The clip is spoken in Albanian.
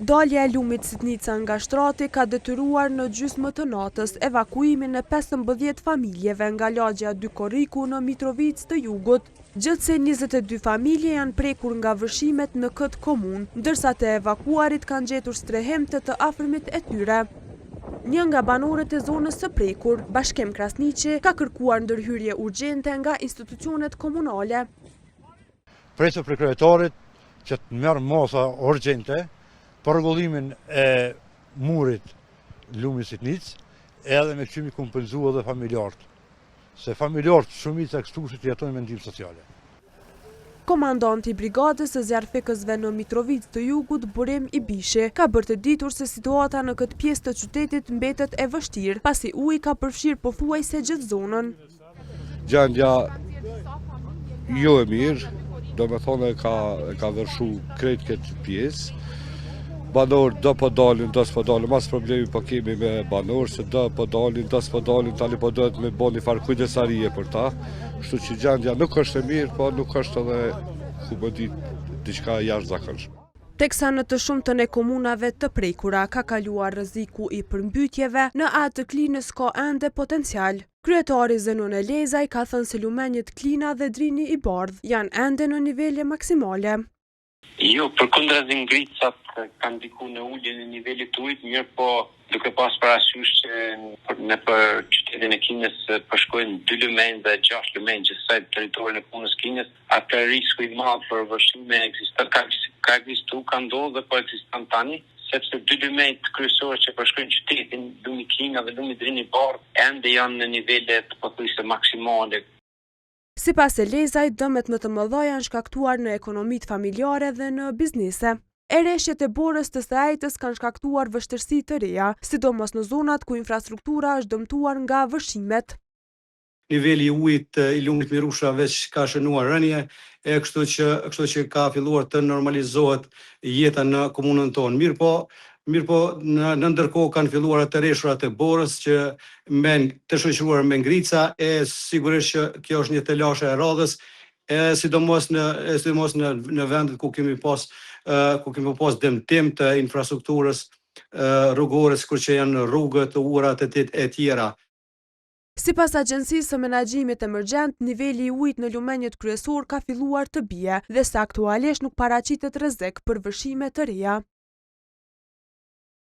Dalja e lumit Sitnica nga shtrati ka detyruar në gjysmë të natës evakuimin e 15 familjeve nga lagja Dy Korriku në Mitrovicë të Jugut. Gjithsej 22 familje janë prekur nga vërshimet në këtë komunë, ndërsa të evakuarit kanë gjetur strehemte të afërmit e tyre. Një nga banorët e zonës së prekur, Bashkem Krasniqi, ka kërkuar ndërhyrje urgjente nga institucionet komunale. Presë për kryetarit që të merr mosa urgjente për rregullimin e murit lumit Sitnicë, edhe me çimi kompenzuar dhe familjarët. Se familjarët shumica këtu jetojnë me ndihmë sociale. Komandanti i brigadës së zjarfikësve në Mitrovicë të Jugut, Burim Ibishi, ka bërë të ditur se situata në këtë pjesë të qytetit mbetet e vështirë, pasi uji ka përfshirë pothuajse gjithë zonën. Gjendja jo e mirë, do me thonë ka vërshu krejt këtë pjesë. Banor do po dalin, do s'po dalin, mas problemi po kemi me banor, se do po dalin, do s'po dalin, tani po dohet me bo një farë kujdesarie për ta. Kështu që gjendja nuk është e mirë, po nuk është edhe, ku më ditë, diçka jashtëzakonshme. Teksa në të shumtën e komunave të prekura ka kaluar rreziku i përmbytjeve, në atë të Klinës ka ende potencial. Kryetari Zenon Elezaj ka thënë se lumenjët Klina dhe Drini i Bardh janë ende në nivele maksimale. Jo, përkundrazi ngricat kanë ndiku në uljen e nivelit të ujit, mirë po duke pas parasysh që në për qytetin e Kinës përshkojnë 2 lumenj dhe 6 lumenj gjithsej teritorin e punës Kinës, atë risku i madh për vështrime ka ekzistuar, ka ndodhur dhe po ekziston tani, sepse 2 lumenj kryesorë që përshkojnë qytetin, lumi Klina dhe lumi Drini i Bardh, ende janë në nivele pothuajse maksimale. Sipas Elezaj, dëmet më të mëdha janë shkaktuar në ekonomitë familjare dhe në biznese. Ereshjet e borës të Seajtës kanë shkaktuar vështirësi të reja, sidomos në zonat ku infrastruktura është dëmtuar nga vërshimet. Niveli i ujit i lumit Mirusha veç ka shënuar rënje, kështu që ka filluar të normalizohet jeta në komunën tonë. Mirë po në ndërkohë kanë filluar të reshurat e borës që të shoqëruar me ngrica, sigurisht që kjo është një telashe e radhës, sidomos në vendet ku kemi pas dëmtim të infrastrukturës rrugore, sikur që janë rrugët, urat e tjera. Sipas Agjencisë së Menaxhimit Emergjent, niveli i ujit në lumenjët kryesor ka filluar të bie dhe se aktualisht nuk paraqitet rrezik për vërshime të reja.